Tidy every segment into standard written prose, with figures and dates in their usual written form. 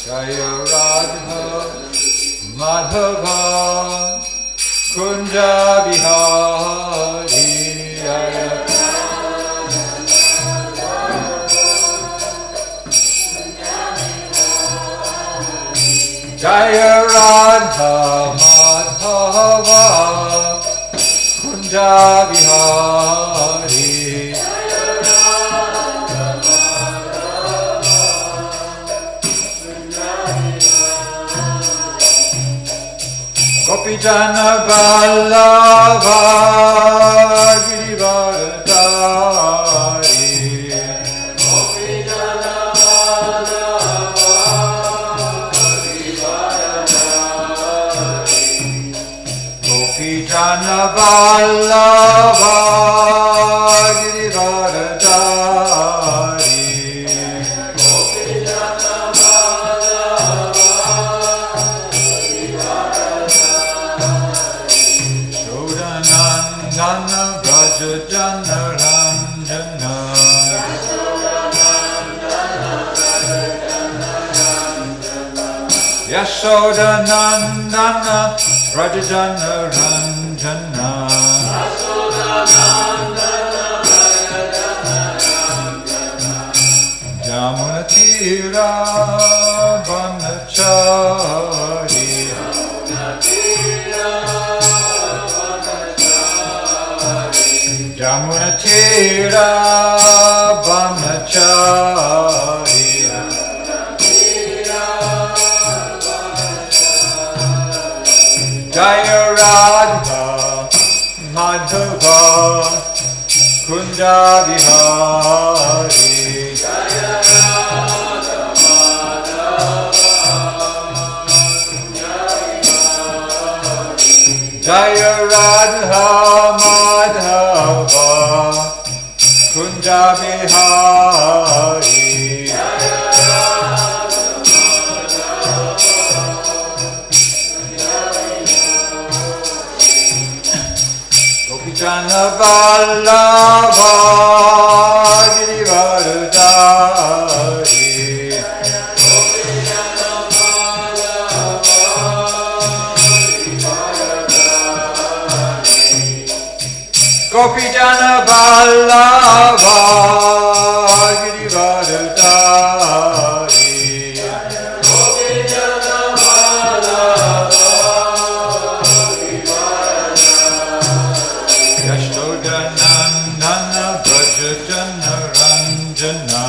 Jaya Radha Madhava Kunja Bihari Jaya Radha Madhava Kunja Bihari Gopijana Vallabha Girivaradari Gopijana Vallabha Girivaradari Gopijana Vallabha Girivaradari Nana Braja Jana Ranjana Yashoda Nandana Braja Jana Ranjana Jamuna Tira Banachari Jamuna Tira Brahmachari Jaya Radha Madhava Kunja Bihari Jaya Radha Madhava Jaya Radha Madhava Kunja Bihari Gopijana Vallabha Girivaradari Gopijana Vallabha Girivaradari Gopijana Vallabha Girivaradari Yashoda Nandana Braja Jana Ranjana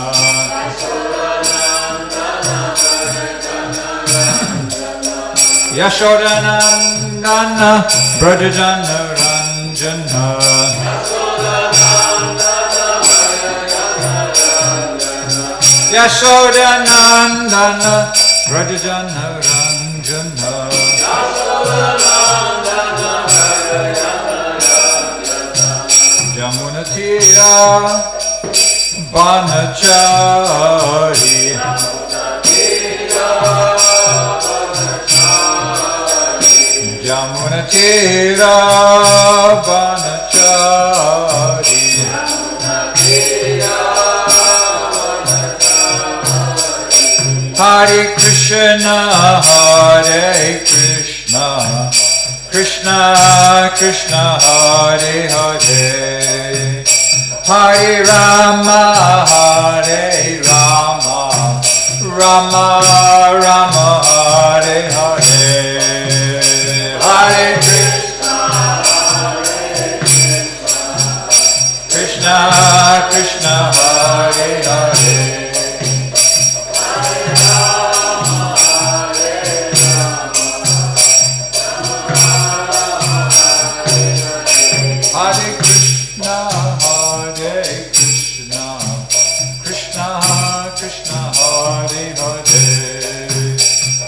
Yashoda Nandana Braja Jana Ranjana Yashoda Nandana Braja Jana Ranjana Jamuna Tira Banachari Jamuna Tira Banachari Hare Krishna Hare Krishna Krishna Krishna Hare Hare Hare Rama Hare Rama Rama Rama Hare Hare Hare Krishna Krishna Krishna Hare Hare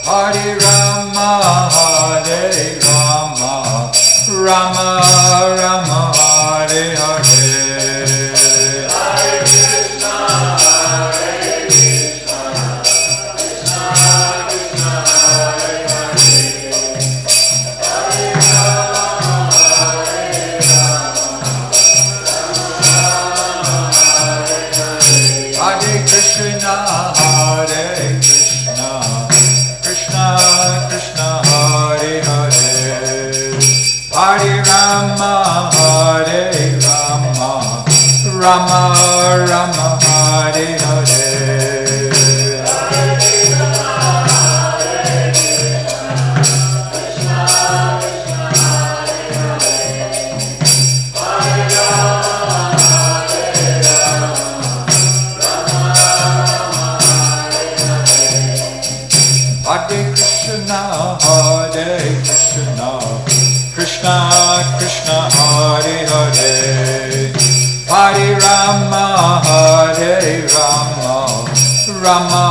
Hare Rama, Hare Rama, Rama Rama, Hare Hare. Hare Krishna, Hare Krishna, Krishna Krishna, Hare Hare. Hare Rama, Hare Rama, Rama Rama, Hare Hare. Hare Krishna, Hare Krishna, Krishna Krishna, Hare Hare. Hare Rama, Hare Rama, Rama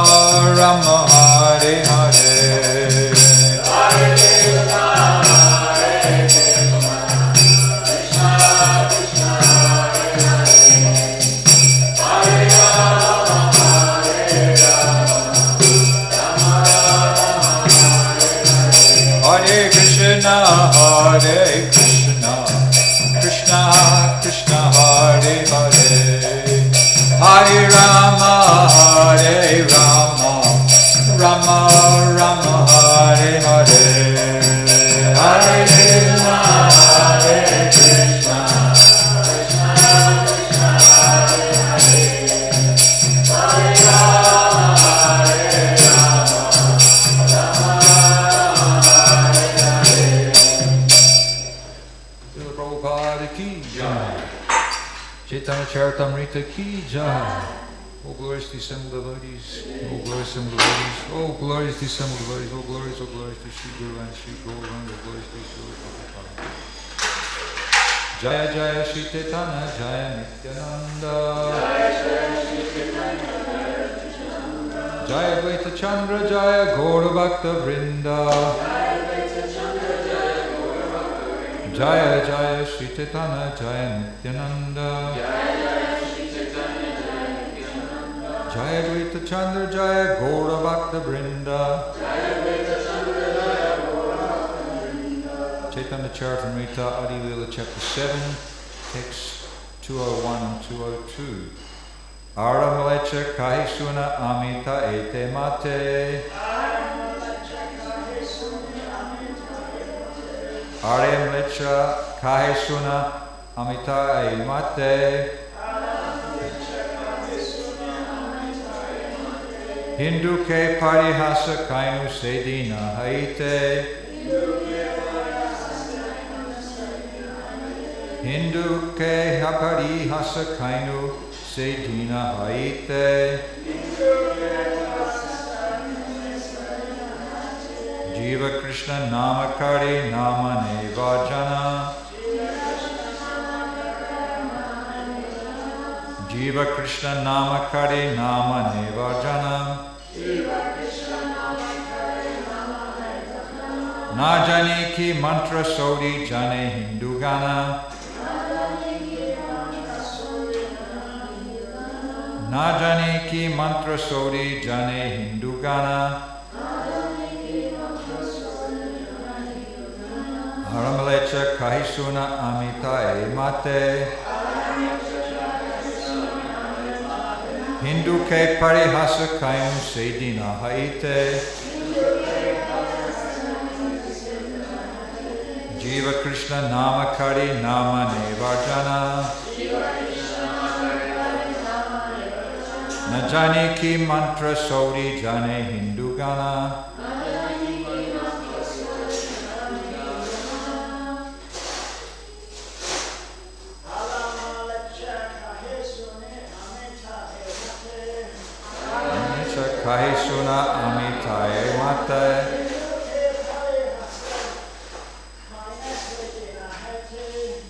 Rama, Hare Hare. Hare Krishna, Hare Krishna, Krishna Krishna, Hare Hare. Hare Rama, Hare Rama, Rama Rama, Hare Hare. Hare Krishna, Hare Krishna, Krishna Krishna, Hare Hare. Hare Rama, Hare Rama, Rama Rama, Hare Hare. Hare Krishna, Hare Krishna, Krishna Krishna, Hare Hare. Hare Rama, Hare Rama, Rama Rama, Hare Hare. Hare Krishna, Hare Krishna, Krishna Krishna, Hare Hare. Hare Rama, Hare Rama, Rama Rama, Hare Hare. Hare Krishna, Hare Krishna, Krishna Krishna, Hare Hare. Hare Rama, Hare Rama, Rama Rama, Hare Hare. Srila Prabhupada ki jai. Caitanya Caritamrita ki jai. Oh glorious dissembled devotees, oh glorious assembled devotees, oh glorious dissembled devotees, oh glorious to Sri Guru and Sri Govardhana, oh glorious to Sri Prabhupada. Jaya Jaya Sri Caitanya, Jaya Nityananda, Jaya Advaita Chandra, Jaya Gaura Bhakta Vrinda, Jaya Jaya Sri Caitanya, Jaya Nityananda, Jaya Advaita Chandra, Jaya Gaura Bhakta Vrinda, Chaitanya Charitamrita, Adi Lila, Chapter 7, Text 201 and 202. Aramalecha Kahisuna Amita Ete Mate, Aramalecha Kahisuna Amita Ete Mate, Hindu ke parihasa kainu sedina haite, Hindu ke parihasa kainu sedina haite, Jiva Krishna namakari namane vajana, Jiva Krishna namakari namane vajana, Na jane ki mantra sodi jane Hindu gana, Na jane ki mantra sodi jane Hindu gana, Aramalecha kahisuna amita e mate, Hindu ke parihasa kainu sedina haite, Jiva Krishna namakari namane vajana, Na jane ki mantra sodi jane Hindu gana, Kahisuna amitae mate,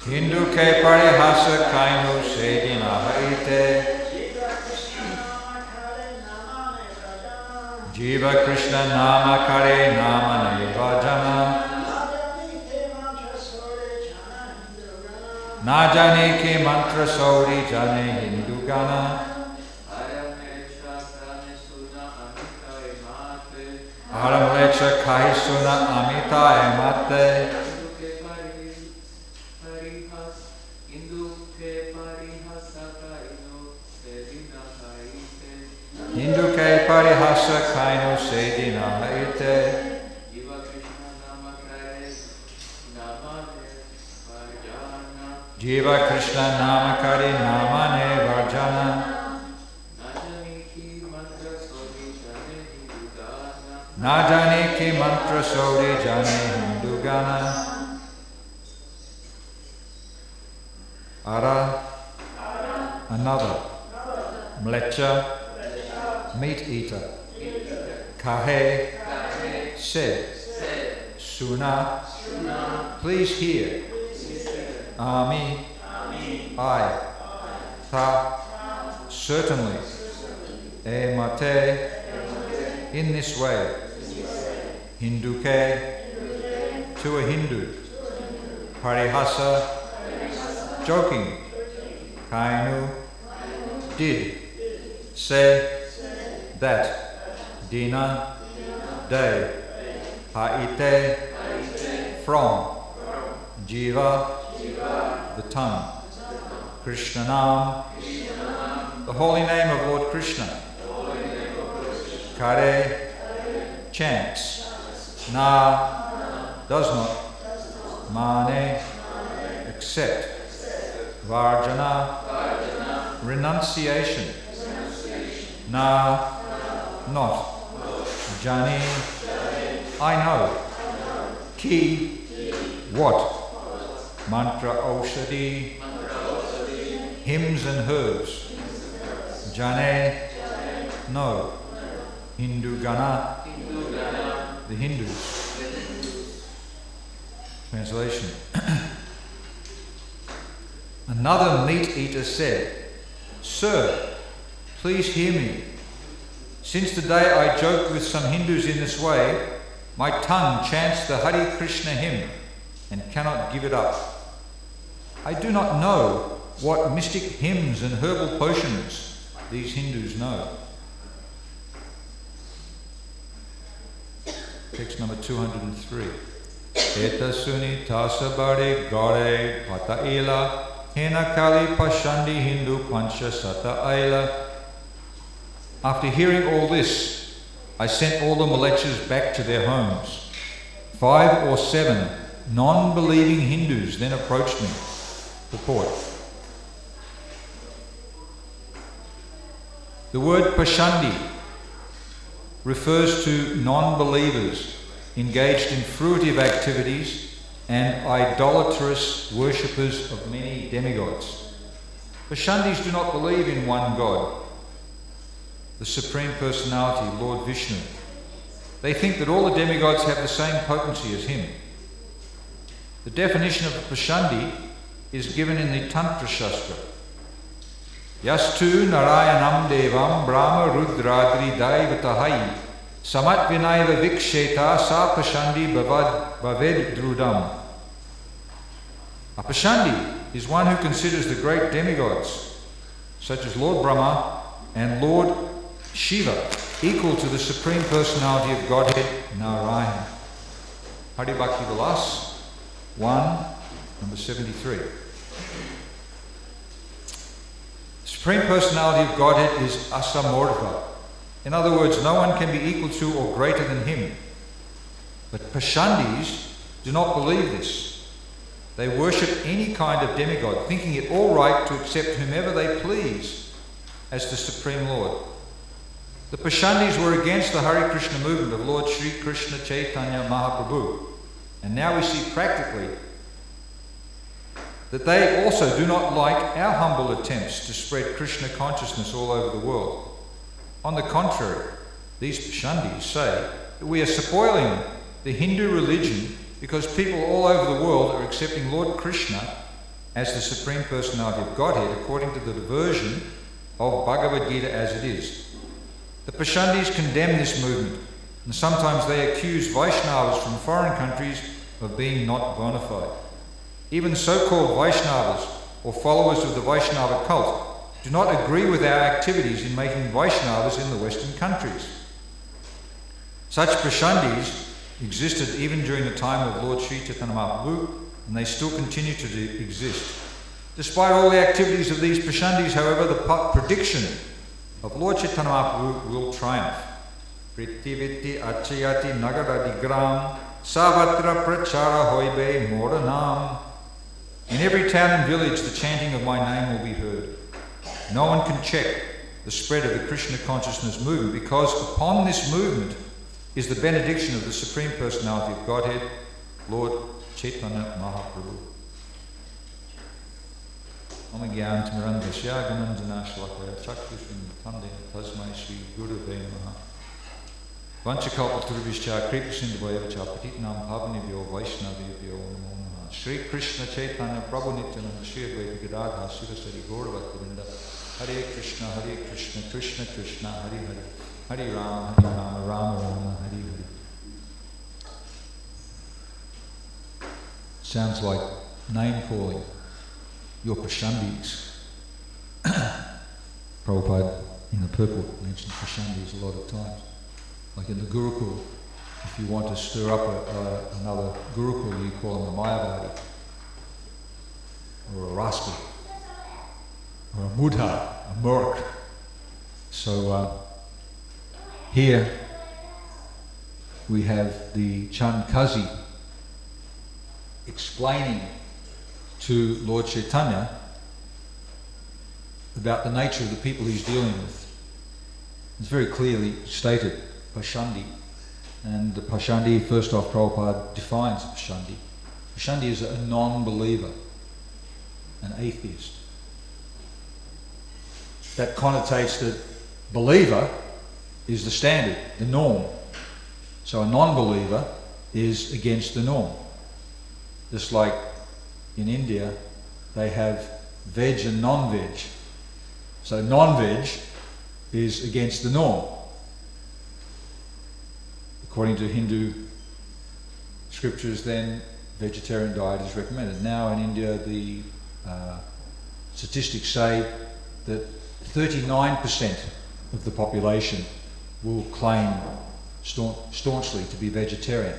Hindu ke parihasa kainu sedina haite, Jiva Krishna Nama Kare Nama Nevajana. Na jane ke mantra sauri jane Hindu Gana. Aram lecha kai suna amita emate. Hindu ke parihasa kaino sedina haite. Jiva Krishna Nama Kari Namane Varjana. Najane ki mantra sori jane Hindu Gana. Ara, another. Mlecha, meat eater. Kahe, said. Suna, please hear. Ami, I. Tha, certainly. E mate, in this way. Hinduke, to a Hindu. Parihasa, joking. Kainu, did. Say, that. Dina, day. Haite, from. Jiva, the tongue. Krishnanam, the holy name of Lord Krishna. Kare, chants. Na, does not. Mane, accept. Varjana, renunciation. Na, not. Jani, I know. Ki, what? Mantra Aushadi, hymns and herbs. Jane, no. Hindu Gana, the Hindus. Translation. Another meat eater said, Sir, please hear me. Since the day I joked with some Hindus in this way, my tongue chants the Hare Krishna hymn and cannot give it up. I do not know what mystic hymns and herbal potions these Hindus know. Text number 203. Eta suni tasabare gore pataila hena kali pashandi Hindu pancha sata aila. After hearing all this, I sent all the malechas back to their homes. 5 or 7 non-believing Hindus then approached me. Purport. The word pashandi refers to non-believers engaged in fruitive activities and idolatrous worshippers of many demigods. Pashandis do not believe in one God, the Supreme Personality, Lord Vishnu. They think that all the demigods have the same potency as him. The definition of a Pashandi is given in the Tantra Shastra. Yastu Narayanam Devam Brahma Rudradri Daivatahai Samat Vinaiva Viksheta Sa Pashandi Bhaved Drudam. A Pashandi is one who considers the great demigods, such as Lord Brahma and Lord Shiva, equal to the Supreme Personality of Godhead, Narayana. Hari Bhakti Vilas 1, number 73. Supreme Personality of Godhead is Asamordha. In other words, no one can be equal to or greater than him. But Pashandis do not believe this. They worship any kind of demigod, thinking it all right to accept whomever they please as the Supreme Lord. The Pashandis were against the Hare Krishna movement of Lord Sri Krishna Caitanya Mahaprabhu. And now we see practically that they also do not like our humble attempts to spread Krishna consciousness all over the world. On the contrary, these Pashandis say that we are spoiling the Hindu religion because people all over the world are accepting Lord Krishna as the Supreme Personality of Godhead according to the version of Bhagavad Gita as it is. The Pashandis condemn this movement, and sometimes they accuse Vaishnavas from foreign countries of being not bona fide. Even so-called Vaishnavas, or followers of the Vaishnava cult, do not agree with our activities in making Vaishnavas in the Western countries. Such Pashandis existed even during the time of Lord Sri Chaitanya Mahaprabhu, and they still continue to exist. Despite all the activities of these Pashandis, however, the prediction of Lord Chaitanya Mahaprabhu will triumph. Pritiviti achayati nagaradigram savatra prachara hoibe moranam. In every town and village the chanting of my name will be heard. No one can check the spread of the Krishna consciousness movement, because upon this movement is the benediction of the Supreme Personality of Godhead, Lord Chaitanya Mahaprabhu. Om Gyan Tmirandasya Gananjana Shlakaya Chakrishim Tande Tasmai Shri Gurave Namaha. Vanchakalpatarubhishcha Kripasindhavaya Patitnam Bhavanibhyo Vaishnavibhyo Namo Namaha. Shri Krishna Chaitanya Prabhu Nityananda Shri Advaita Gadadhara Sirasari Gauravaktarinda. Hare Krishna, Krishna Krishna, Hare Hare. Hare Rama, Rama Rama, Hare Hare. Sounds like name calling. Your Pashandis. Prabhupada in the purport mentions Pashandis a lot of times. Like in the Gurukul, if you want to stir up another Gurukul, you call them a Mayavadi, or a Rascal, or a Mudha, a Murk. So here we have the Chandkazi explaining to Lord Chaitanya about the nature of the people he's dealing with. It's very clearly stated, Pashandi. And the Pashandi, first off, Prabhupada defines Pashandi. Pashandi is a non-believer, an atheist. That connotates that believer is the standard, the norm. So a non-believer is against the norm. Just like in India, they have veg and non-veg. So non-veg is against the norm. According to Hindu scriptures, then vegetarian diet is recommended. Now in India, the statistics say that 39% of the population will claim staunchly to be vegetarian,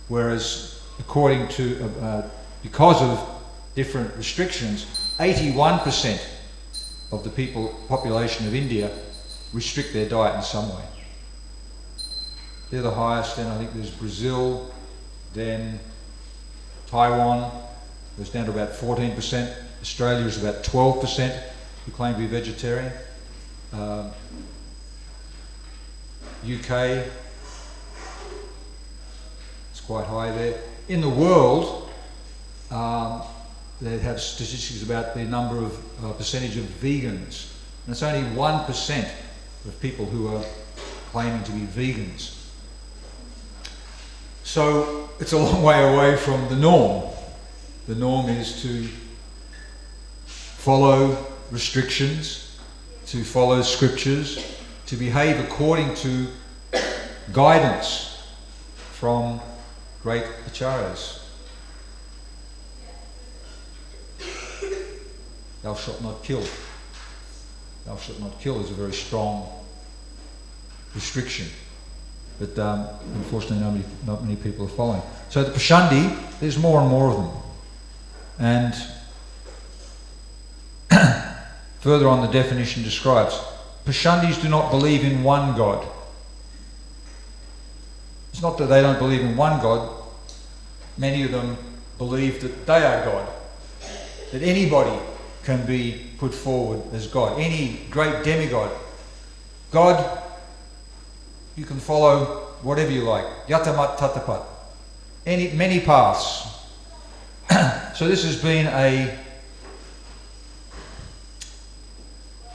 whereas according to because of different restrictions, 81% of the population of India restrict their diet in some way. They're the highest. Then I think there's Brazil, then Taiwan goes down to about 14%. Australia is about 12% who claim to be vegetarian. UK, it's quite high there. In the world, they have statistics about the number of percentage of vegans, and it's only 1% of people who are claiming to be vegans. So it's a long way away from the norm. The norm is to follow restrictions, to follow scriptures, to behave according to guidance from great acharyas. Thou shalt not kill. Thou shalt not kill is a very strong restriction, but unfortunately not many people are following. So the Pashandi, there's more and more of them. And further on, the definition describes, Pashandis do not believe in one God. It's not that they don't believe in one God. Many of them believe that they are God, that anybody can be put forward as God, any great demigod. God, you can follow whatever you like, yatamat tatapat, many paths. So this has been an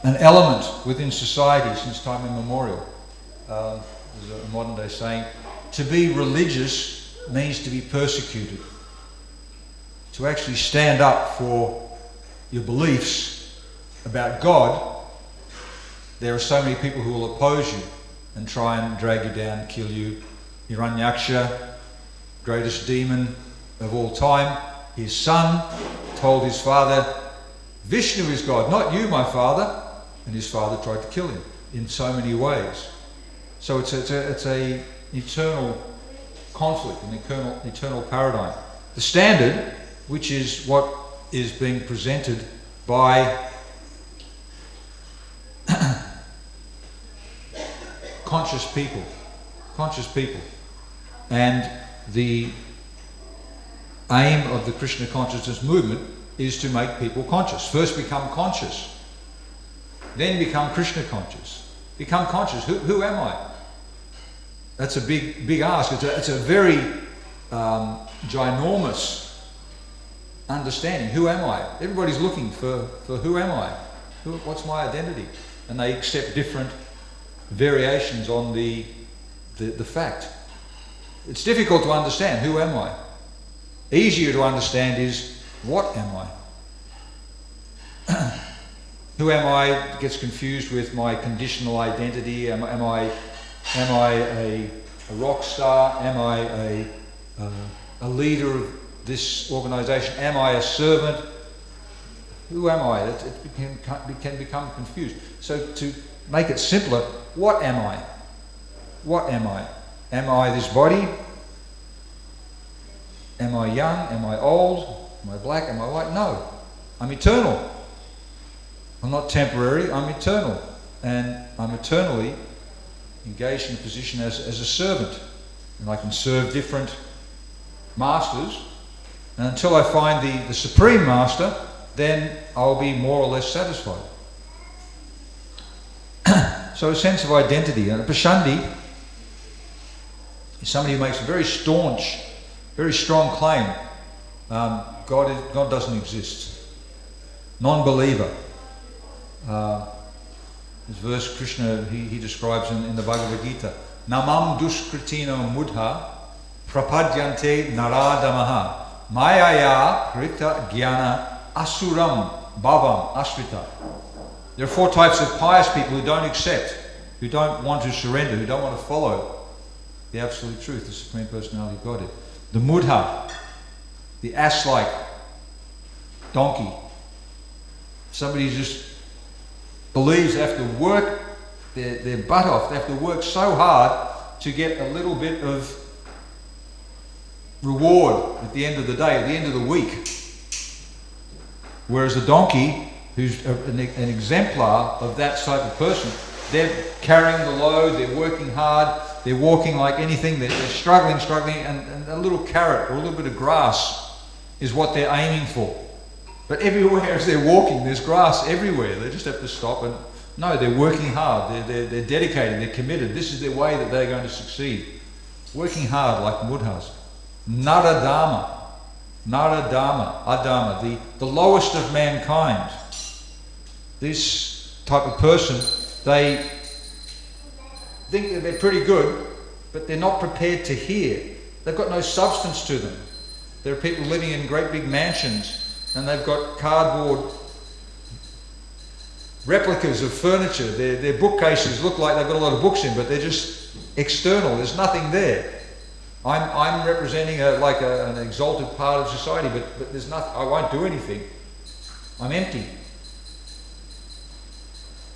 element within society since time immemorial. There's a modern day saying, to be religious means to be persecuted. To actually stand up for your beliefs about God, there are so many people who will oppose you and try and drag you down, kill you. Hiranyaksha, greatest demon of all time, his son told his father, Vishnu is God, not you, my father. And his father tried to kill him in so many ways. So it's a eternal conflict, an eternal paradigm. The standard, which is what is being presented by conscious people. And the aim of the Krishna consciousness movement is to make people conscious. First become conscious, then become Krishna conscious. Become conscious. Who am I? That's a big ask. It's a very ginormous understanding. Who am I? Everybody's looking for who am I? What's my identity? And they accept different variations on the fact. It's difficult to understand. Who am I? Easier to understand is what am I? Who am I gets confused with my conditional identity. Am I a rock star? Am I a leader of this organisation? Am I a servant? Who am I? It can become confused. So to make it simpler, what am I? What am I? Am I this body? Am I young? Am I old? Am I black? Am I white? No. I'm eternal. I'm not temporary, I'm eternal. And I'm eternally engaged in a position as a servant. And I can serve different masters. And until I find the Supreme Master, then I'll be more or less satisfied. So a sense of identity. And a Pashandi is somebody who makes a very staunch, very strong claim. God doesn't exist. Non-believer. This verse Krishna he describes in the Bhagavad Gita. Namam duskritino mudha prapadyante naradamaha mayaya prita jnana asuram bhavam asrita. There are 4 types of pious people who don't accept, who don't want to surrender, who don't want to follow the absolute truth, the Supreme Personality of Godhead. The mudha, the ass-like donkey. Somebody who just believes they have to work their butt off. They have to work so hard to get a little bit of reward at the end of the day, at the end of the week. Whereas the donkey, who's an exemplar of that type of person, they're carrying the load, they're working hard, they're walking like anything, they're struggling, and a little carrot or a little bit of grass is what they're aiming for. But everywhere as they're walking, there's grass everywhere. They just have to stop and, no, they're working hard, they're dedicated, they're committed. This is their way that they're going to succeed. Working hard like mudhas. Naradama, Adama, the lowest of mankind. This type of person, they think that they're pretty good, but they're not prepared to hear. They've got no substance to them. There are people living in great big mansions and they've got cardboard replicas of furniture. Their bookcases look like they've got a lot of books in, but they're just external. There's nothing there. I'm representing an exalted part of society, but there's nothing. I won't do anything. I'm empty.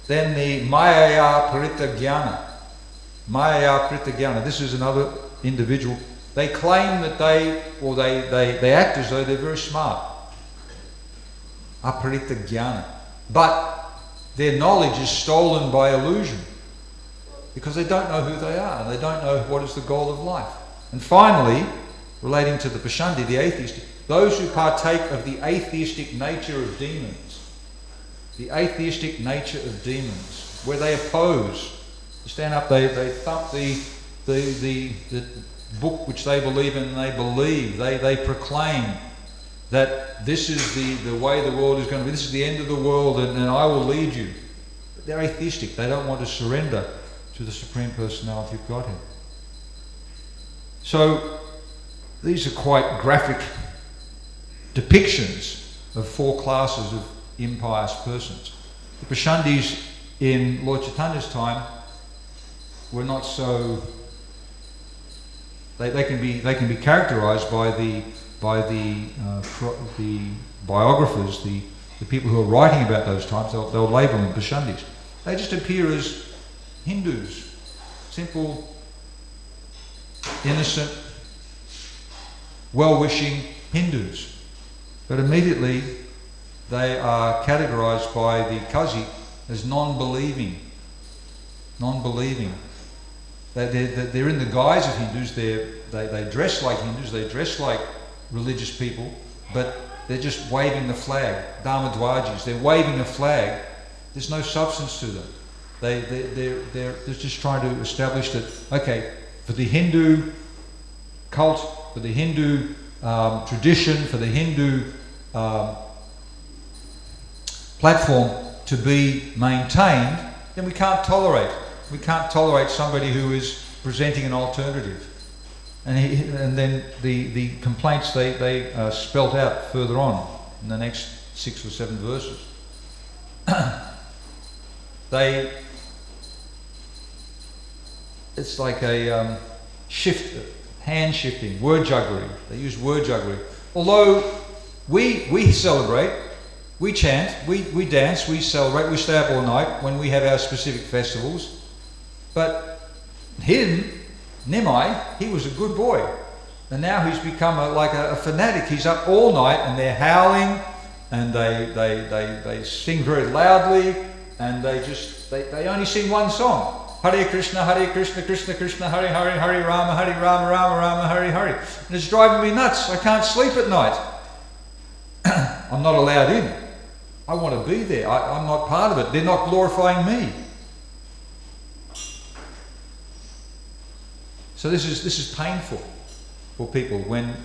Then the Mayaya Parita Jnana. Mayaya Parita Jnana. This is another individual. They claim that they act as though they're very smart. Aparita Jnana. But their knowledge is stolen by illusion because they don't know who they are. They don't know what is the goal of life. And finally, relating to the Pashandi, the atheistic, those who partake of the atheistic nature of demons. The atheistic nature of demons, where they oppose. They stand up, they thump the book which they believe in, and they proclaim that this is the way the world is going to be, this is the end of the world, and I will lead you. But they're atheistic. They don't want to surrender to the Supreme Personality of Godhead. So these are quite graphic depictions of 4 classes of impious persons. The Pashandis in Lord Chaitanya's time were not so. They can be characterized by the biographers, the people who are writing about those times. They'll label them Pashandis. They just appear as Hindus, simple, innocent, well-wishing Hindus. But immediately they are categorized by the Kazi as non-believing. They're in the guise of Hindus. They dress like Hindus. They dress like religious people, but they're just waving the flag. Dharmadwajis. They're waving a flag. There's no substance to them. They're just trying to establish that, okay, for the Hindu cult, for the Hindu tradition, for the Hindu platform to be maintained, then we can't tolerate. We can't tolerate somebody who is presenting an alternative. And then the complaints they spelt out further on in the next 6 or 7 verses. It's like a hand shifting, word jugglery. They use word jugglery. Although we celebrate, we chant, we dance, we celebrate, we stay up all night when we have our specific festivals. But him, Nimai, he was a good boy. And now he's become like a fanatic. He's up all night and they're howling and they sing very loudly and they only sing one song. Hare Krishna, Krishna Krishna, Hare Hare, Hare Rama, Rama Rama, Hare Hare. And it's driving me nuts. I can't sleep at night. I'm not allowed in. I want to be there. I'm not part of it. They're not glorifying me. So this is painful for people when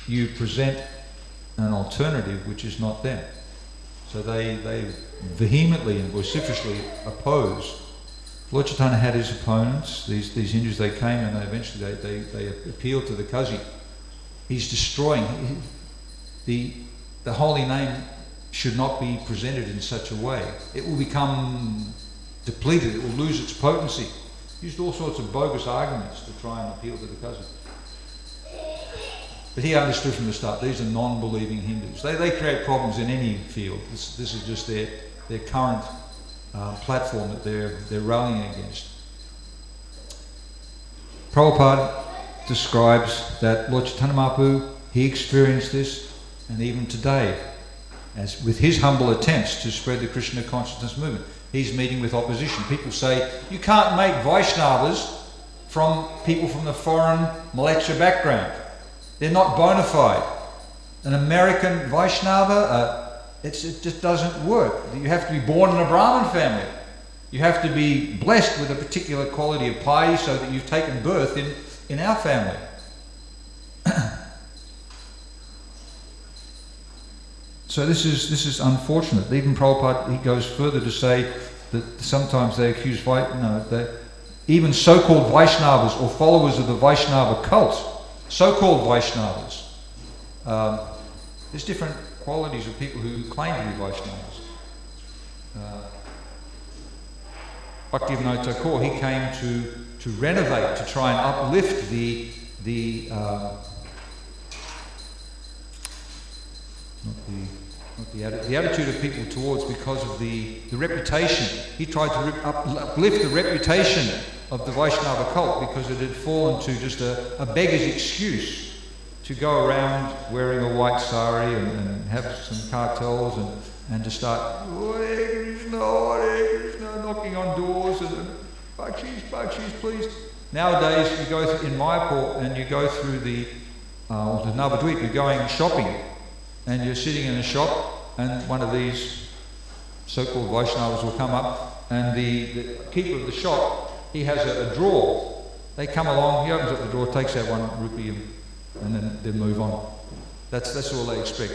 you present an alternative which is not them. So they vehemently and vociferously oppose. Lord Chaitanya had his opponents, these Hindus. They came and eventually they appealed to the Kazi. He's destroying. The holy name should not be presented in such a way. It will become depleted. It will lose its potency. Used all sorts of bogus arguments to try and appeal to the Kazi. But he understood from the start, these are non-believing Hindus. They create problems in any field. This is just their current platform that they're rallying against. Prabhupada describes that Lord Chaitanya Mahaprabhu, he experienced this, and even today, as with his humble attempts to spread the Krishna consciousness movement, he's meeting with opposition. People say, you can't make Vaishnavas from people from the foreign Malacha background. They're not bona fide. An American Vaishnava, it just doesn't work. You have to be born in a Brahmin family. You have to be blessed with a particular quality of piety so that you've taken birth in our family. So this is unfortunate. Even Prabhupada, he goes further to say that sometimes they accuse that even so-called Vaishnavas or followers of the Vaishnava cult, so-called Vaishnavas, there's different qualities of people who claim to be Vaishnavas. Bhaktivinoda Thakur, he came to renovate, to try and uplift the attitude of people towards, because of the reputation. He tried to uplift the reputation of the Vaishnava cult because it had fallen to just a beggar's excuse to go around wearing a white sari and have some cartels and to start Hare Krishna, knocking on doors and Bakshis, please. Nowadays you go in Mayapur and you go through the Navadvip, you're going shopping and you're sitting in a shop and one of these so-called Vaishnavas will come up and the keeper of the shop, he has a drawer. They come along, he opens up the drawer, takes out 1 rupee and then they move on. That's all they expect.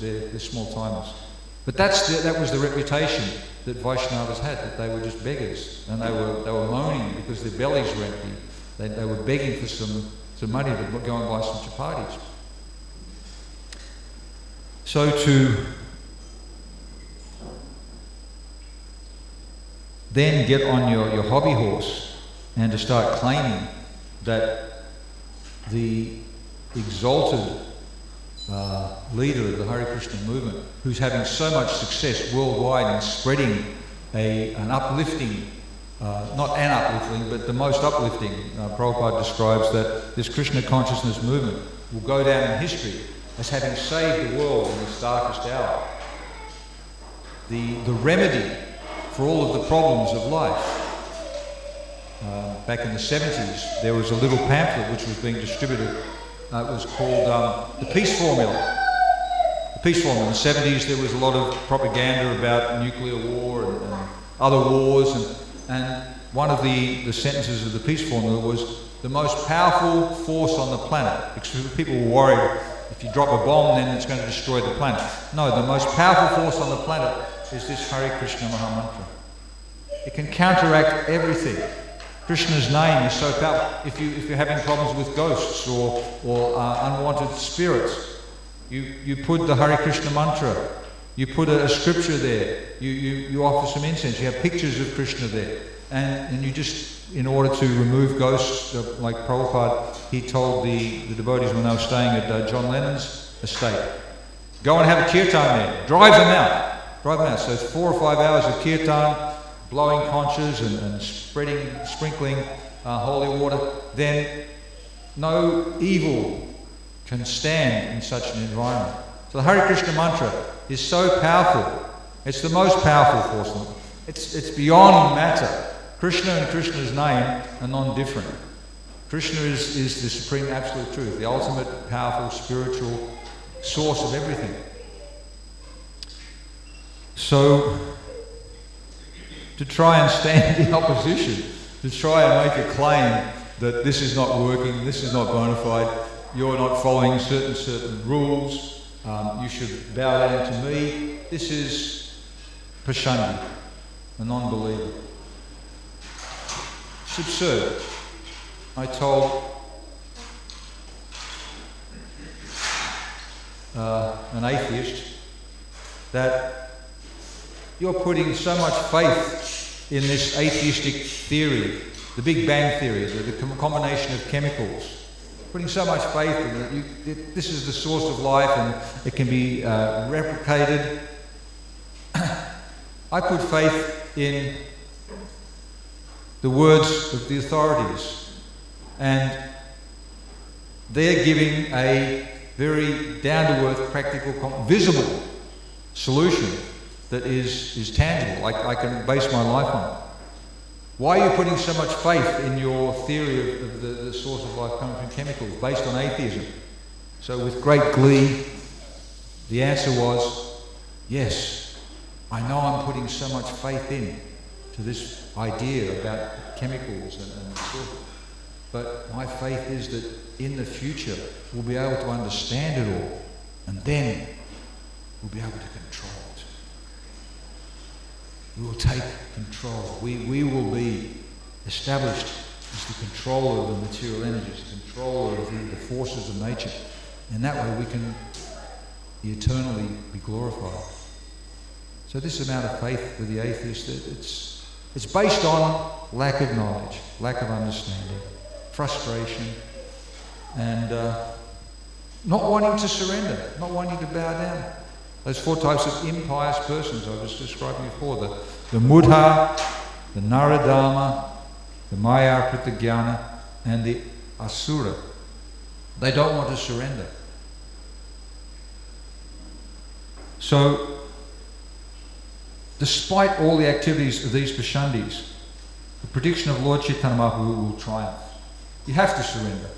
They're small timers. But that was the reputation that Vaishnavas had, that they were just beggars and they were moaning because their bellies were empty. They were begging for some money to go and buy some chapatis. So then get on your hobby horse and to start claiming that the exalted leader of the Hare Krishna movement, who's having so much success worldwide in spreading an uplifting, not an uplifting, but the most uplifting, Prabhupada describes that this Krishna consciousness movement will go down in history as having saved the world in its darkest hour. The remedy for all of the problems of life. Back in the 70s, there was a little pamphlet which was being distributed. It was called The Peace Formula. The Peace Formula. In the 70s, there was a lot of propaganda about nuclear war and other wars, and one of the sentences of the Peace Formula was the most powerful force on the planet. Because people were worried, if you drop a bomb, then it's going to destroy the planet. No, the most powerful force on the planet is this Hare Krishna Mahamantra. It can counteract everything. Krishna's name is so powerful. If you're having problems with ghosts or unwanted spirits, you put the Hare Krishna mantra. You put a scripture there. You offer some incense. You have pictures of Krishna there, and you just, in order to remove ghosts, like Prabhupada, he told the devotees when they were staying at John Lennon's estate, go and have a kirtan there. Drive them out. So it's 4 or 5 hours of kirtan, blowing conchas and sprinkling holy water. Then no evil can stand in such an environment. So the Hare Krishna mantra is so powerful. It's the most powerful force. It's beyond matter. Krishna and Krishna's name are non-different. Krishna is the supreme absolute truth, the ultimate powerful spiritual source of everything. So, to try and stand in opposition, to try and make a claim that this is not working, this is not bona fide, you're not following certain rules, you should bow down to me, this is Pashandi, a non-believer. It's absurd. I told an atheist that you're putting so much faith in this atheistic theory, the Big Bang theory, the combination of chemicals, putting so much faith in it. This is the source of life and it can be replicated. I put faith in the words of the authorities, and they're giving a very down-to-earth, practical, visible solution that is tangible. I can base my life on it. Why are you putting so much faith in your theory of the source of life coming from chemicals based on atheism? So with great glee, the answer was, yes, I know I'm putting so much faith in to this idea about chemicals and so forth. But my faith is that in the future we'll be able to understand it all, and then we'll be able to control it. We will take control. We will be established as the controller of the material energies, the controller of the forces of nature. And that way we can eternally be glorified. So this amount of faith with the atheist, it's based on lack of knowledge, lack of understanding, frustration, and not wanting to surrender, not wanting to bow down. Those 4 types of impious persons I was describing before, the Mudha, the Naradama, the Maya Pritagyana, and the Asura. They don't want to surrender. So, despite all the activities of these Pashandis, the prediction of Lord Chaitanya Mahaprabhu will triumph. You have to surrender.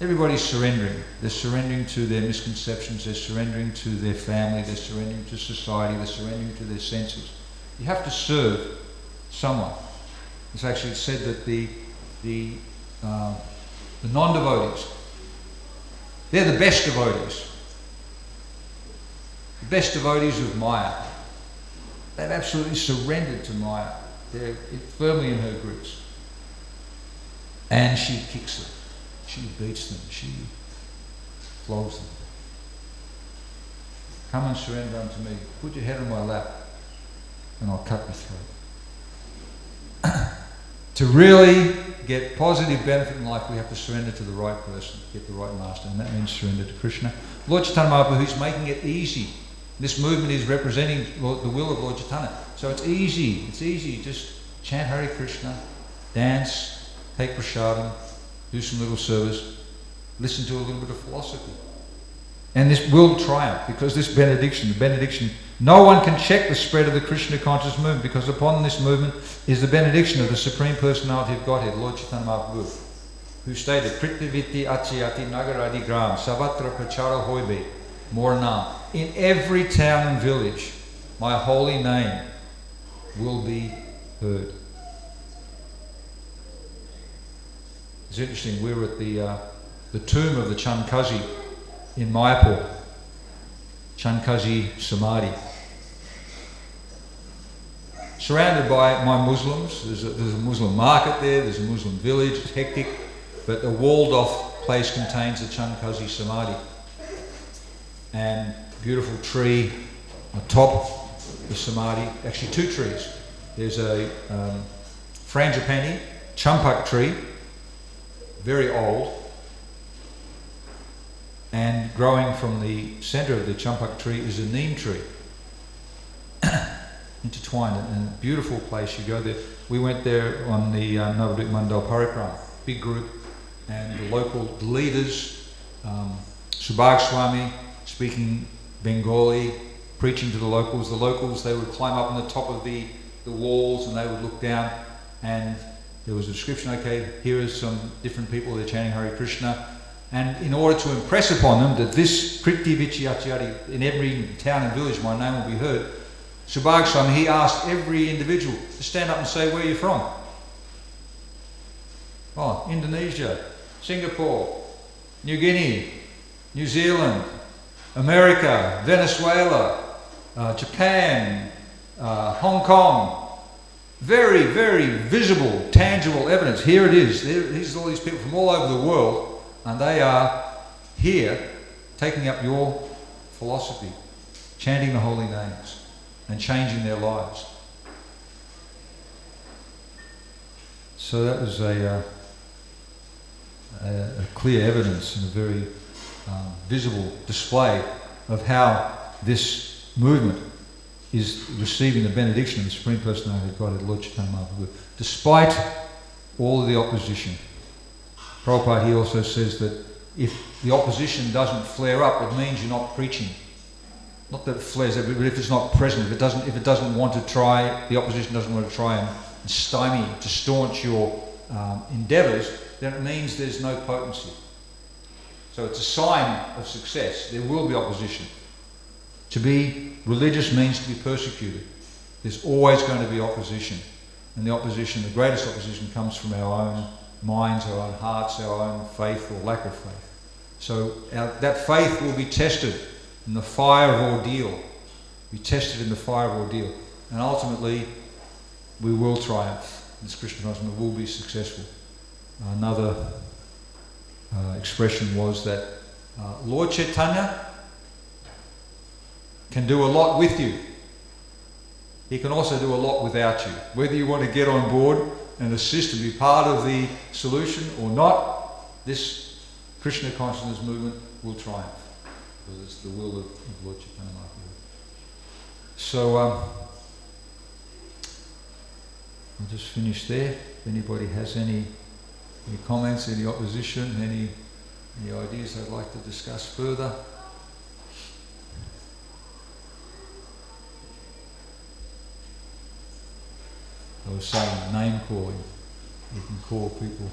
Everybody's surrendering. They're surrendering to their misconceptions, they're surrendering to their family, they're surrendering to society, they're surrendering to their senses. You have to serve someone. It's actually said that the non-devotees, they're the best devotees. The best devotees of Maya. They've absolutely surrendered to Maya. They're firmly in her grips. And she kicks them. She beats them. She flogs them. Come and surrender unto me. Put your head on my lap and I'll cut your throat. To really get positive benefit in life, we have to surrender to the right person, get the right master, and that means surrender to Krishna. Lord Chaitanya Mahaprabhu, who's making it easy. This movement is representing the will of Lord Chaitanya. So it's easy. It's easy. Just chant Hare Krishna, dance, take prasadam, do some little service, listen to a little bit of philosophy. And this will triumph, because this benediction, no one can check the spread of the Krishna conscious movement, because upon this movement is the benediction of the Supreme Personality of Godhead, Lord Chaitanya Mahaprabhu, who stated, Kritiviti Achiyati Nagaradi Gram, Savatra Prachara Hoibe, Moranam. In every town and village, my holy name will be heard. It's interesting, we were at the tomb of the Chankazi in Mayapur, Chankazi Samadhi. Surrounded by my Muslims, there's a Muslim market there, there's a Muslim village, it's hectic, but a walled off place contains the Chankazi Samadhi. And beautiful tree atop the Samadhi, actually two trees. There's a frangipani, champak tree, very old, and growing from the centre of the champak tree is a neem tree, intertwined, and a beautiful place. You go there. We went there on the Navadvip Mandal Parikrama, big group, and the local leaders, Subhag Swami speaking Bengali, preaching to the locals. The locals, they would climb up on the top of the walls and they would look down, and there was a description, okay, here are some different people, they're chanting Hare Krishna. And in order to impress upon them that this Kriti Vichyatyari, in every town and village my name will be heard, Subhag Swami, he asked every individual to stand up and say, where are you from? Oh, Indonesia, Singapore, New Guinea, New Zealand, America, Venezuela, Japan, Hong Kong. Very, very visible, tangible evidence. Here it is. These are all these people from all over the world, and they are here taking up your philosophy, chanting the holy names, and changing their lives. So that was a clear evidence and a very visible display of how this movement is receiving the benediction of the Supreme Personality of Godhead, Lord Chaitanya Mahaprabhu, despite all of the opposition. Prabhupada, he also says that if the opposition doesn't flare up, it means you're not preaching. Not that it flares up, but if it's not present, if it doesn't want to try, the opposition doesn't want to try and stymie, to staunch your endeavours, then it means there's no potency. So it's a sign of success. There will be opposition. To be religious means to be persecuted. There's always going to be opposition. And the opposition, the greatest opposition, comes from our own minds, our own hearts, our own faith or lack of faith. So that faith will be tested in the fire of ordeal. Be tested in the fire of ordeal. And ultimately, we will triumph. This Krishna consciousness will be successful. Another expression was that Lord Chaitanya can do a lot with you. He can also do a lot without you. Whether you want to get on board and assist and be part of the solution or not, this Krishna consciousness movement will triumph, because it's the will of Lord Chaitanya Mahaprabhu. So I'll just finish there. If anybody has any comments, any opposition, any ideas they'd like to discuss further. I was saying name calling. You can call people.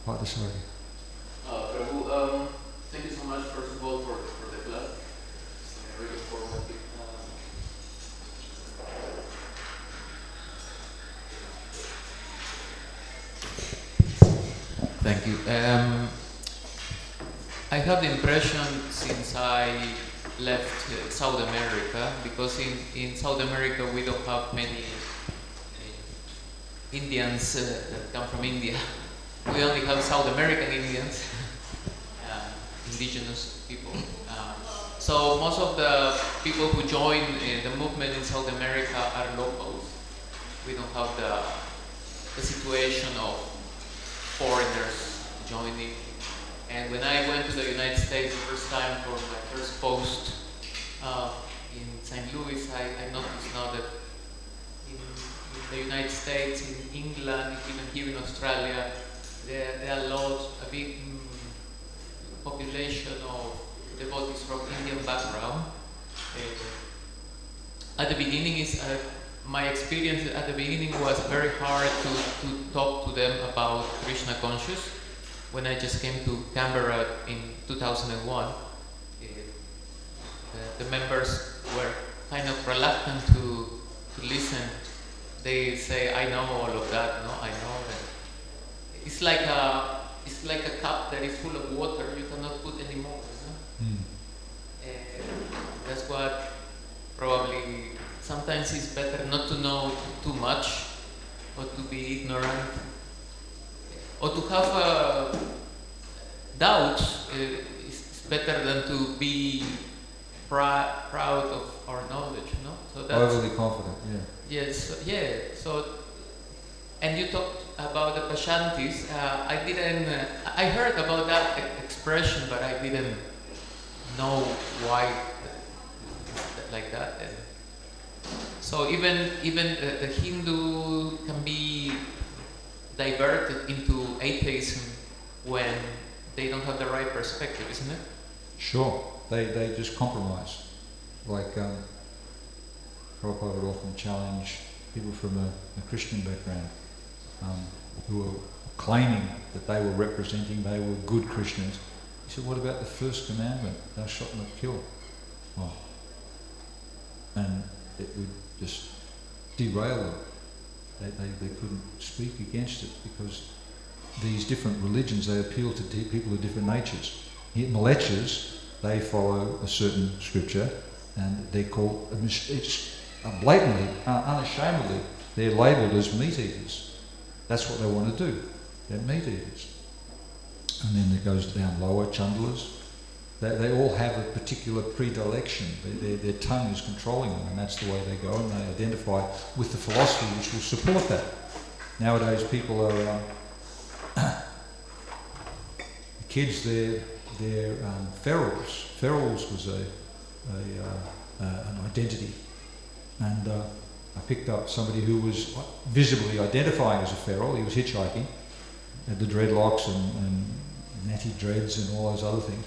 Participate. Prabhu, thank you so much, first of all, for the class. It's really informative. Thank you. I have the impression, since I left South America, because in South America we don't have many Indians that come from India. We only have South American Indians, indigenous people. So most of the people who join the movement in South America are locals. We don't have the situation of foreigners joining. And when I went to the United States the first time for my first post in St. Louis, I noticed now that in the United States, in England, even here in Australia, there are a big population of devotees from Indian background. At the beginning, my experience at the beginning was very hard to talk to them about Krishna conscious. When I just came to Canberra in 2001, the members were kind of reluctant to listen. They say, "I know all of that. No, I know that." It's like a cup that is full of water. You cannot put any more. You know? That's what probably sometimes it's better not to know too much, or to be ignorant, or to have doubts. It's better than to be proud of our knowledge. You know? So that's overly confident. Yeah. yes, yeah. So. And you talked about the Pashantis. I heard about that expression, but I didn't know why like that. So even the Hindu can be diverted into atheism when they don't have the right perspective, isn't it? Sure. They just compromise. Like Prabhupada would often challenge people from a Christian background who were claiming that they were representing, they were good Christians. He said, "What about the first commandment? Thou shalt not kill." Oh. And it would just derail them. They couldn't speak against it because these different religions, they appeal to people of different natures. Here, Malechas, they follow a certain scripture, and they're called, it's blatantly, unashamedly, they're labelled as meat eaters. That's what they want to do. They're meat eaters. And then it goes down lower, Chandlas. They all have a particular predilection. Their tongue is controlling them, and that's the way they go, and they identify with the philosophy which will support that. Nowadays, people are the kids. They're ferals. Ferals was an identity, and I picked up somebody who was visibly identifying as a feral. He was hitchhiking, had the dreadlocks and natty dreads and all those other things.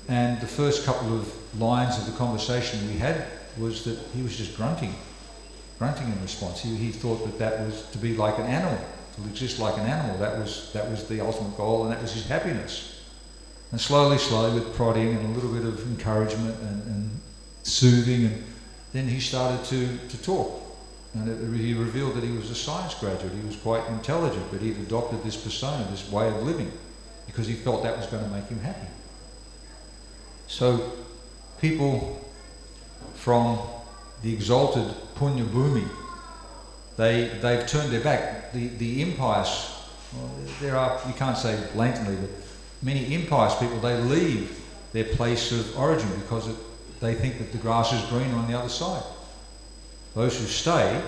And the first couple of lines of the conversation we had was that he was just grunting in response. He thought that was to be like an animal, to exist like an animal. That was the ultimate goal, and that was his happiness. And slowly, with prodding and a little bit of encouragement and soothing, and then he started to talk. And he revealed that he was a science graduate. He was quite intelligent, but he'd adopted this persona, this way of living, because he felt that was going to make him happy. So people from the exalted Punya Bhumi, they've turned their back. The impious, well, there are, you can't say blatantly, but many impious people, they leave their place of origin because they think that the grass is greener on the other side. Those who stay,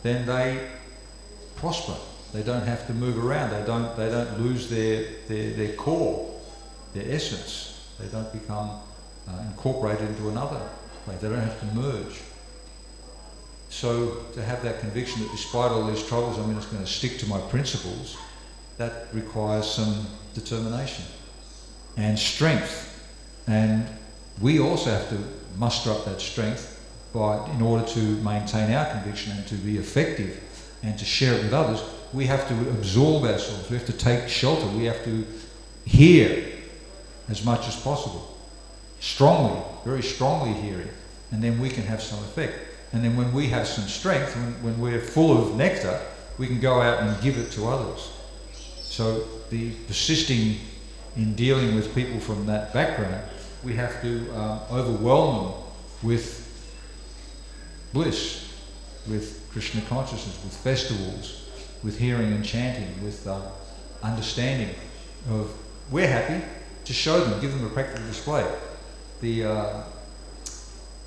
then they prosper. They don't have to move around. They don't lose their core, their essence. They don't become incorporated into another place. They don't have to merge. So to have that conviction that despite all these troubles, I'm just going to stick to my principles, that requires some determination and strength. And we also have to muster up that strength in order to maintain our conviction and to be effective and to share it with others. We have to absorb ourselves. We have to take shelter. We have to hear as much as possible. Strongly, very strongly hearing. And then we can have some effect. And then when we have some strength, when we're full of nectar, we can go out and give it to others. So the persisting in dealing with people from that background, we have to overwhelm them with bliss, with Krishna consciousness, with festivals, with hearing and chanting, with understanding of we're happy, to show them, give them a practical display. The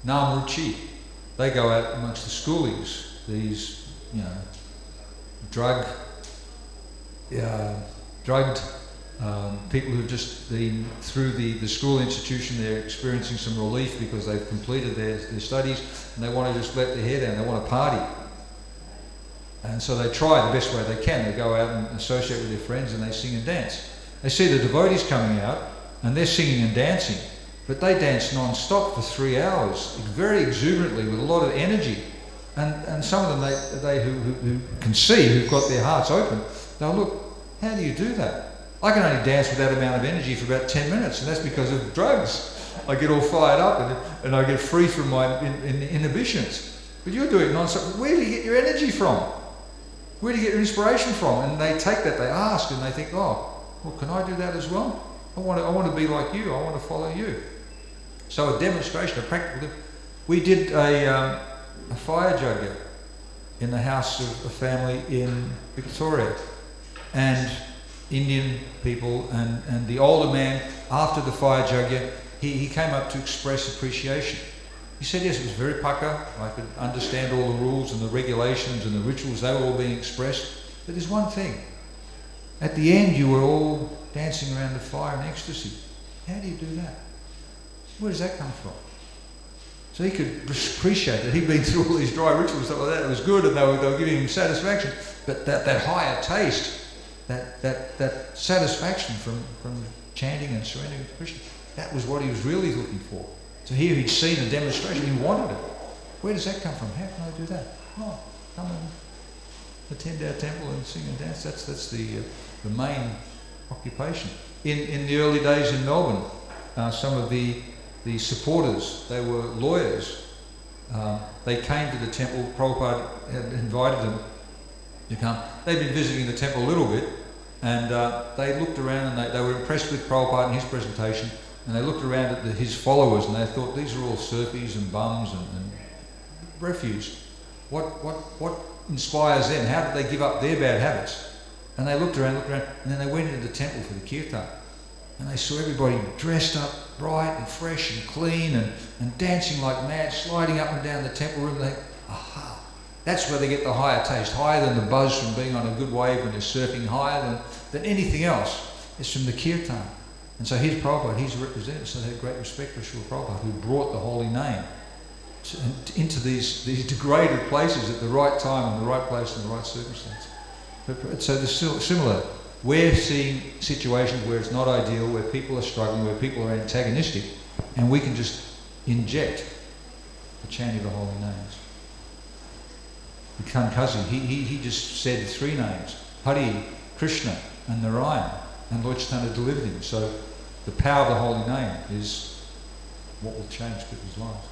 Nam Ruchi, they go out amongst the schoolies, these drug drugged people who've just been through the school institution. They're experiencing some relief because they've completed their studies and they want to just let their hair down, they want to party. And so they try the best way they can. They go out and associate with their friends and they sing and dance. They see the devotees coming out and they're singing and dancing, but they dance non-stop for 3 hours, very exuberantly with a lot of energy. And some of them, they who can see, who've got their hearts open, they'll look, how do you do that? I can only dance with that amount of energy for about 10 minutes, and that's because of drugs. I get all fired up and I get free from my inhibitions. But you're doing it non-stop. Where do you get your energy from? Where do you get your inspiration from? And they take that, they ask, and they think, oh, well, can I do that as well? I want to be like you. I want to follow you. So a demonstration, a practical. We did a fire yajna in the house of a family in Victoria, and Indian people, and the older man, after the fire yajna, he came up to express appreciation. He said, yes, it was very pukka. I could understand all the rules and the regulations and the rituals, they were all being expressed. But there's one thing. At the end, you were all dancing around the fire in ecstasy. How do you do that? Where does that come from? So he could appreciate that he'd been through all these dry rituals and stuff like that. It was good, and they were giving him satisfaction. But that higher taste, that satisfaction from chanting and surrendering to Krishna, that was what he was really looking for. So here he'd seen a demonstration, he wanted it. Where does that come from? How can I do that? Oh, come and attend our temple and sing and dance. That's the main occupation. In the early days in Melbourne, some of the supporters, they were lawyers. They came to the temple. Prabhupada had invited them to come. They'd been visiting the temple a little bit, and they looked around and they were impressed with Prabhupada and his presentation. And they looked around at his followers and they thought, these are all surfis and bums and refuse. What inspires them? How did they give up their bad habits? And they looked around, and then they went into the temple for the kirtan. And they saw everybody dressed up bright and fresh and clean and dancing like mad, sliding up and down the temple room. They, aha, that's where they get the higher taste, higher than the buzz from being on a good wave when they're surfing, higher than anything else. It's from the kirtan. And so here's Prabhupada, he's a representative, so they had great respect for Srila Prabhupada, who brought the holy name into these degraded places at the right time, in the right place, in the right circumstance. So there's still similar. We're seeing situations where it's not ideal, where people are struggling, where people are antagonistic, and we can just inject the chanting of the holy names. The Kankazi, he just said 3 names, Hari, Krishna, and Narayan. And Lord Chaitanya delivered him. So the power of the holy name is what will change people's lives.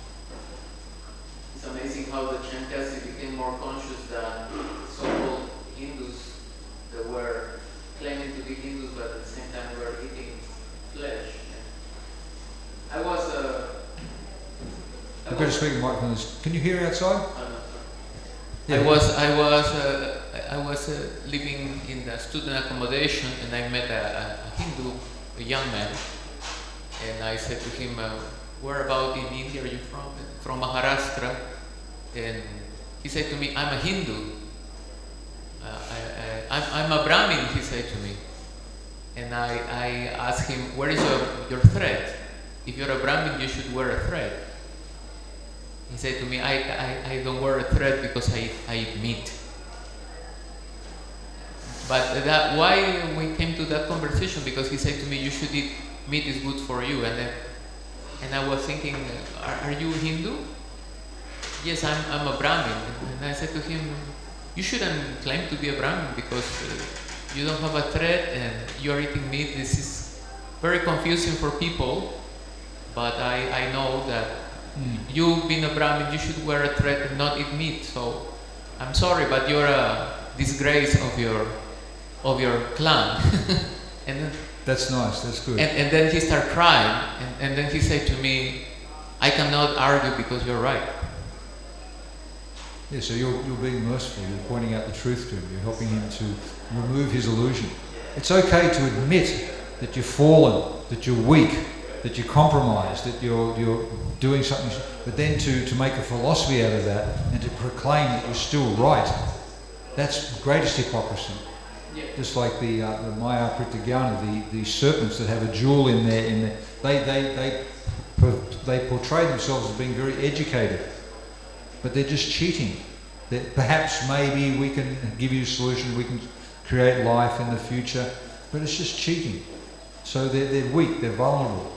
It's amazing how the Chankasi became more conscious than so-called Hindus that were claiming to be Hindus, but at the same time were eating flesh. I was I better speak in the microphone. Can you hear outside? Yeah. I was living in the student accommodation, and I met a Hindu, a young man, and I said to him, "Where about in India are you from?" "From Maharashtra." And he said to me, "I'm a Hindu. I'm a Brahmin," he said to me. And I asked him, "Where is your thread? If you're a Brahmin, you should wear a thread." He said to me, I don't wear a thread because I eat meat. But why we came to that conversation, because he said to me, you should eat meat, is good for you. And I was thinking, are you Hindu? Yes, I'm a Brahmin. And I said to him, you shouldn't claim to be a Brahmin because you don't have a thread and you're eating meat. This is very confusing for people, but I know that you being a Brahmin, you should wear a thread and not eat meat. So I'm sorry, but you're a disgrace of your clan. And then, that's nice, that's good. And then he started crying, and then he said to me, I cannot argue because you're right. Yeah, so you're being merciful, you're pointing out the truth to him, you're helping him to remove his illusion. It's okay to admit that you're fallen, that you're weak, that you're compromised, that you're doing something, but then to make a philosophy out of that and to proclaim that you're still right, that's the greatest hypocrisy. Just like the Maya Prityagyana, the serpents that have a jewel in there, they portray themselves as being very educated, but they're just cheating. That perhaps maybe we can give you a solution, we can create life in the future, but it's just cheating. So they're weak, they're vulnerable.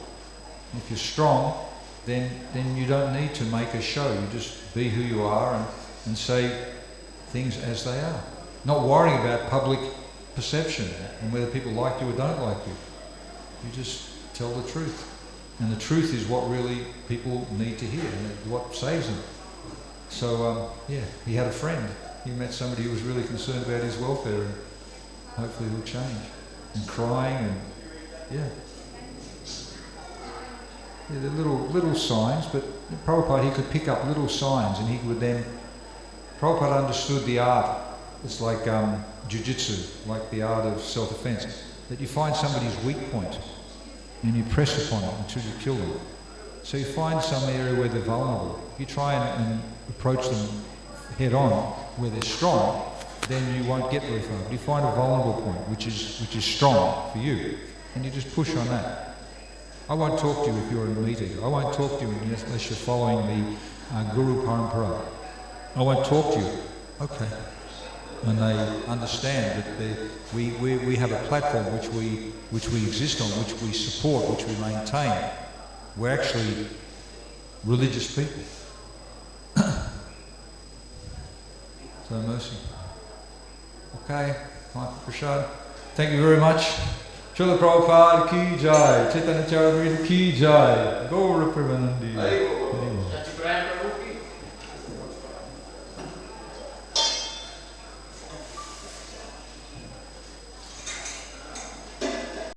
If you're strong, then you don't need to make a show. You just be who you are and say things as they are. Not worrying about public perception and whether people like you or don't like you. You just tell the truth. And the truth is what really people need to hear and what saves them. So, he had a friend. He met somebody who was really concerned about his welfare, and hopefully he'll change. And crying and, they're little signs, but Prabhupada, he could pick up little signs and he would then... Prabhupada understood the art. It's like jiu-jitsu, like the art of self-defense. That you find somebody's weak point and you press upon it until you kill them. So you find some area where they're vulnerable. If you try and approach them head on where they're strong, then you won't get very far. But you find a vulnerable point which is strong for you, and you just push on that. I won't talk to you if you're in a meeting. I won't talk to you unless you're following the Guru Parampara. I won't talk to you. Okay. And they understand that we have a platform which we exist on, which we support, which we maintain. We're actually religious people. So mercy. Okay, time for Prashad. Thank you very much. Srila Prabhupada ki jai, Caitanya Caritamrita ki jai, Gaura Premanandi.